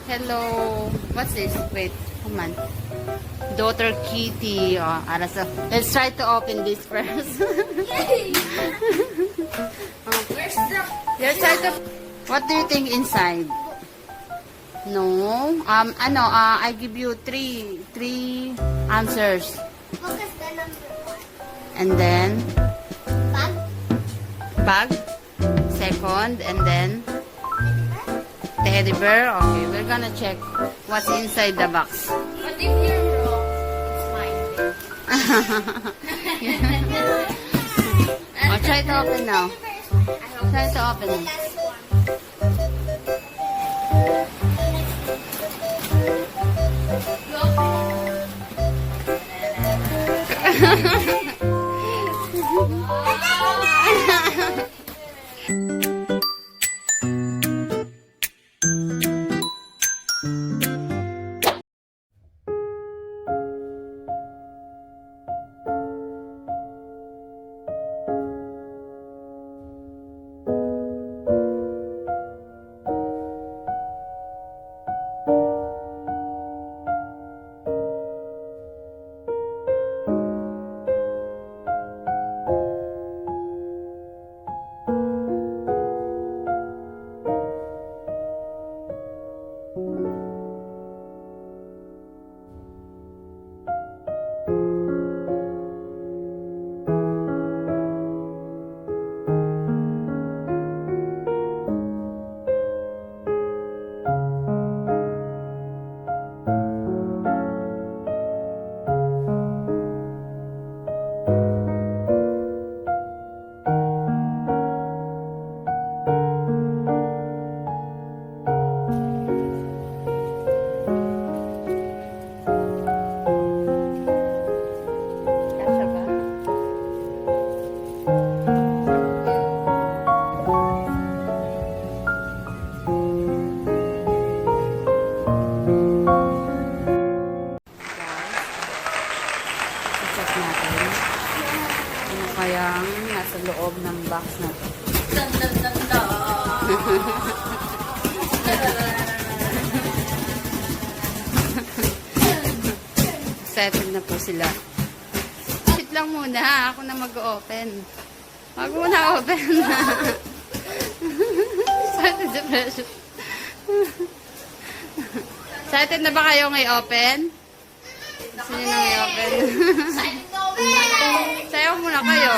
Hello. What's this? Wait, come on. Daughter Kitty. Oh, so let's try to open this first. Yay! Where's the... Let's try to... What do you think inside? No. I give you three answers. Focus the number 1. And then, Bag. bag. Second, and then, teddy bear. Okay, we're gonna check what's inside the box. What if you're wrong? It's mine then. I'll try to open now. Try to open it. Last one. You open it. Check natin. Ano kayang nasa loob ng box na to? Dun, dun, dun, dun. Excited na po sila. Wait lang muna. Ako na mag-open. Wag mo na open. Excited na pressure. Excited na ba kayo ngay-open? Gusto nyo na ngay-open? Sayaw muna kayo.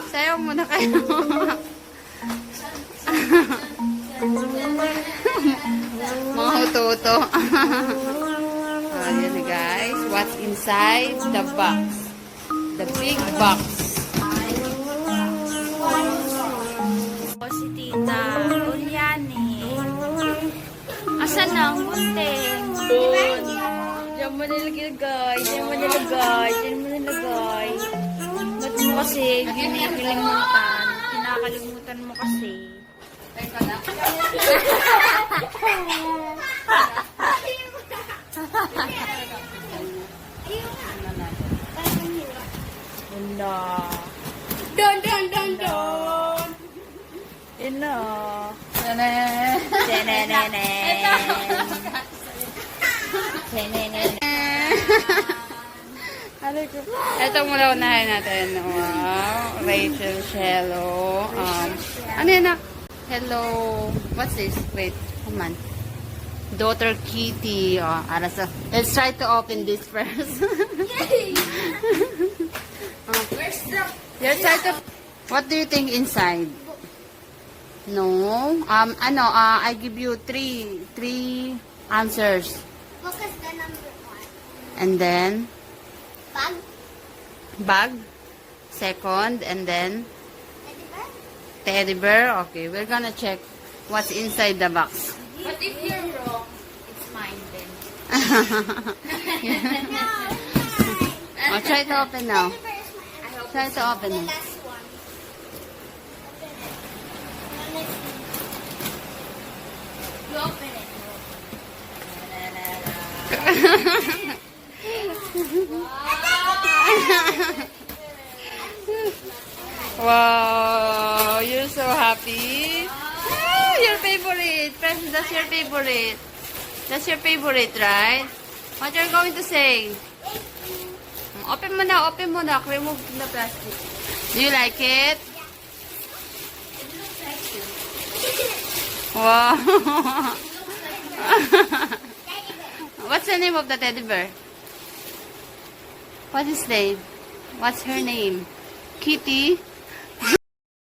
Sayaw muna kayo. Mga huto-huto. Ayan na guys. What's inside the box? The big box. Si Tita Uliani. Asan na ang gunting? Diyan mo nilagay. Diyan mo nilagay. Diyan mo nilagay. Ba't mo kasi kinakalimutan? Kinakalimutan mo kasi. Wala. Don, don, don, don. Ino. Tene. Tenenene. Tenenene. Ito muna unahin natin. Wow. Rachel Shello. Ano yun na? Hello. What's this? Wait. Come on. Daughter Kitty. Oh, so let's try to open this first. Yay! Where's the... Let's try to... What do you think inside? No. I give you three answers. Focus the number 1. And then, Bag. bag. Second, and then, Teddy bear. teddy bear. Okay, we're gonna check what's inside the box. What if you're wrong? It's mine then. I'll try to open now. Teddy bear is mine. I hope Try it's to open the it. last one. You open it. Wow, you're so happy. Ah, your favorite. Friends, that's your favorite. That's your favorite, right? What you're going to say? Open mo na, open mo na. Remove the plastic. Do you like it? Wow. What's the name of the teddy bear? What is name? What's her name? Kitty?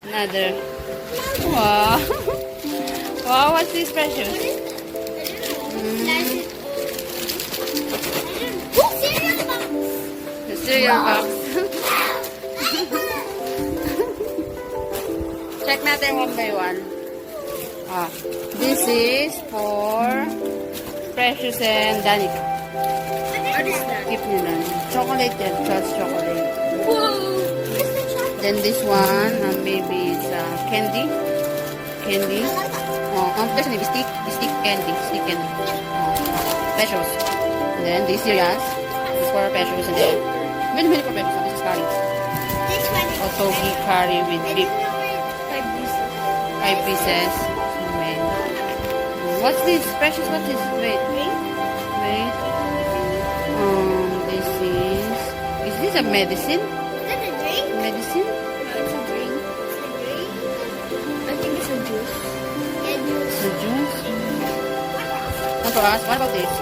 Another. Wow. Wow, what's this, Precious? The cereal box. Check natin one by one. This is for Precious and Danica. What is that? Keep nyo lang. Chocolate and trust chocolate. Whoa! Then this one, maybe it's candy. Candy. There's a stick. Stick candy. Stick candy. Precious. And then this cereals. This for Precious. And then many for Precious. This is curry. This one is Also we curry with beef. 5 pieces. 5 pieces. Wait. What's this? Precious, what's this? Wait. Wait. Is this a medicine? Is that a drink? Medicine? No, it's a drink. It's a drink. I think it's a juice. Yeah, juice. The juice? Not for us. What about this?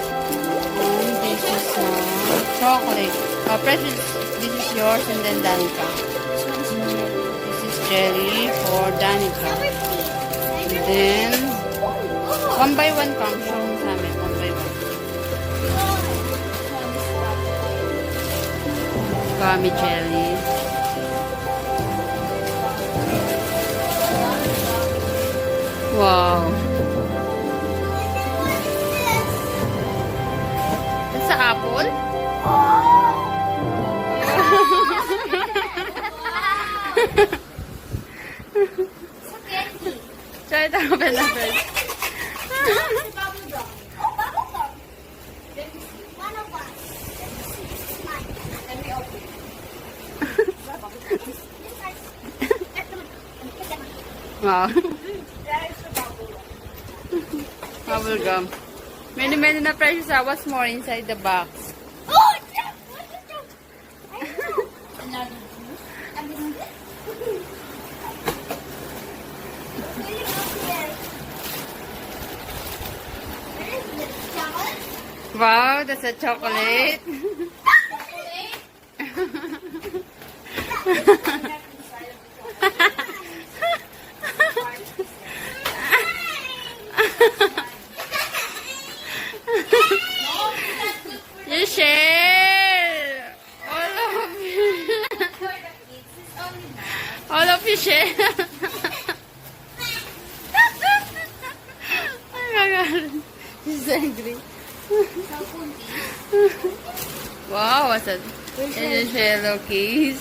This is chocolate. Precious, this is yours and then Danica. This one's This is jelly for Danica. And then, one by one comes. Show mo sa amin, one by one. Gummy jelly. Wow. That's an apple? Try to open the first. Wow. Bubble gum. Many na Precious. What's more inside the box? Oh, jump! What the jump? I know. Another juice. Wow, that's a chocolate. You share. All of you share. Oh my God. He's angry. Wow, what's that? It's a yellow case.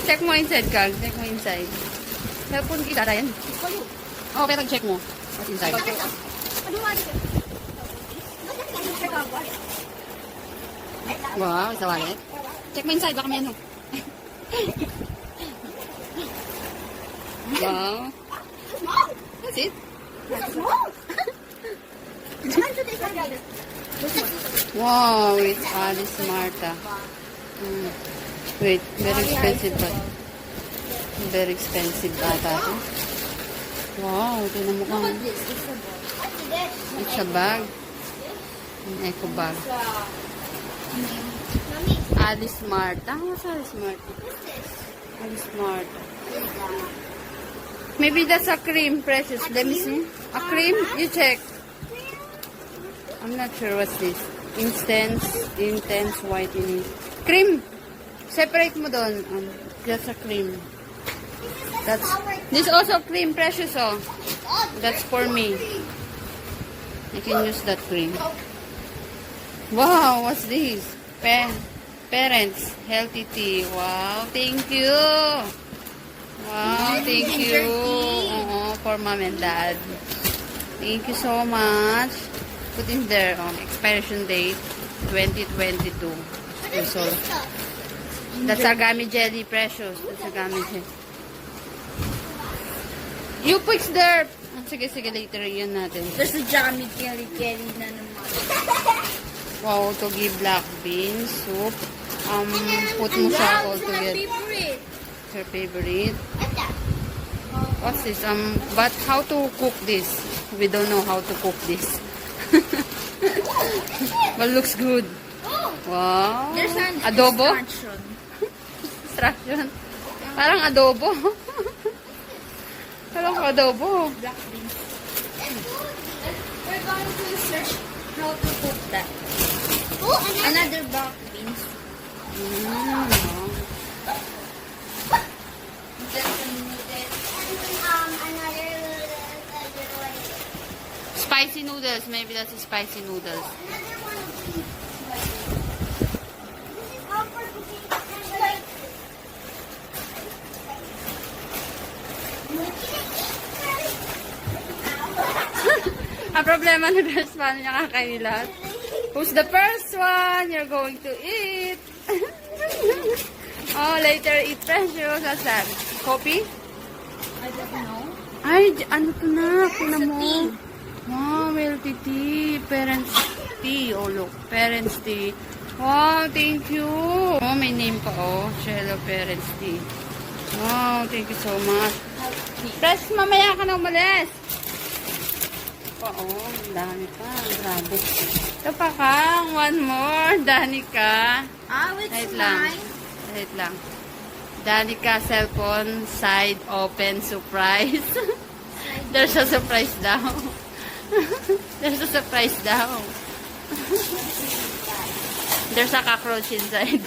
Check mo inside, Kag. Check mo inside. Cellphone case, ara yan. Oh, pero check mo. What's inside? Wow, it's a wallet. Check mo inside, baka may ano. Wow. That's it. Wow, it's Alice Marta. Wait, very expensive but very expensive ata ito. Wow, tingnan mo kang it's a bag. An eco bag. Alice Marta. What's Alice Marta? Alice Marta. Maybe that's a cream, Precious. Let me see. A cream? You check. I'm not sure what's this. Intense whitening. Cream! Separate mo doon. That's a cream. This also cream, Precious, oh. That's for me. I can use that cream. Wow, what's this? Parents, healthy tea. Wow, thank you. Wow, thank you. For mom and dad. Thank you so much. Put in there on expiration date 2022. So, that's agami jelly, Precious. That's agami jelly. You fix there. Sige, later yun natin. There's a jammy jelly na naman. Wow, togi black bean soup. Put mo siya all together. favorite. Your favorite. What's this? But how to cook this? We don't know how to cook this. But looks good. Wow. There's an Adobo? instruction. Instruction. Parang adobo. Parang adobo. Black beans. We're going to search how to cook that. Oh, another black beans. Spicy noodles. Maybe that's spicy noodles. Ang problema ni Bers, paano niya kakainin lahat? Who's the first one you're going to eat? Oh, later eat precious. What's that? Coffee? I don't know. Ay, ano to na? Kuna mo. Wow, healthy tea. Parents tea. Oh, look. Parents tea. Wow, thank you. Oh, may name pa. Oh, Cello Parents tea. Wow, thank you so much. Press, mamaya ka na umalis. Oo, dami pa. Grabe. Ito pa kang. One more. Danica. It's Wait lang. mine. Wait lang. Danica cellphone side open surprise. There's a surprise daw. There's a surprise daw. There's a cockroach inside.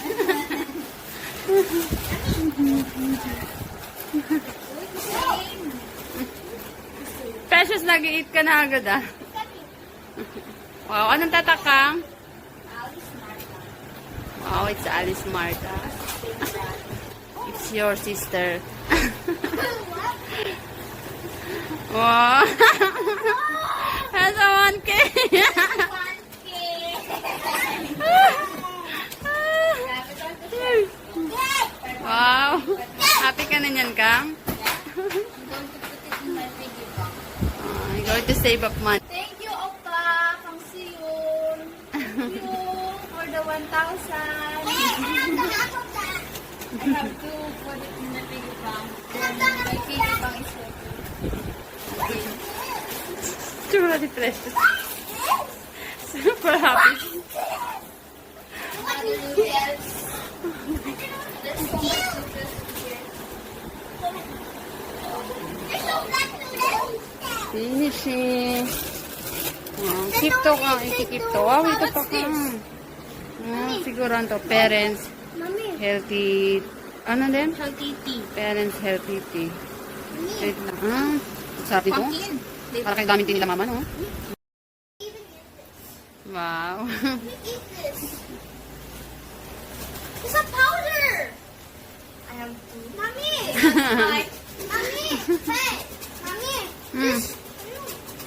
Precious, nag-i-eat ka na agad ah. Wow, anong tatakang? Wow, it's Alice Marta. It's your sister. Wow. That's a 1K. Wow. Happy ka na niyan, Kang? You're going to save up money. Thank you, Opa. Pang see you. Thank you for the 1,000. I have to put it in the piggy bank. My piggy bank is okay. Super depressed. Super happy. What else? There's so much noodles here. There's no black noodles. Finishing. Wow. Keep to ka. Ikikip to. Wow, ito pa ka. Siguro to. Parents. Mommy. Healthy. Ano din? Healthy tea. Parents healthy tea. Wait lang. Sabi ko. Pumpkin. Para kayo gamit din nila mama, no? Even eat this. Wow. Eat this. It's a powder. I have to. Mommy. Mommy. Hey. Mommy. This.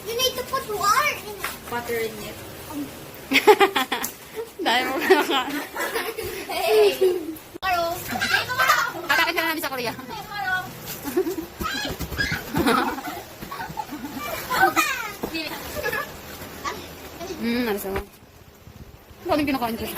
You need to put water in it. Water in it. Dahil mo ka naka. Hey. Hello. Atakit ka na namin sa Korea. Hello. Ano sa mga? Ano kinakain ko siya?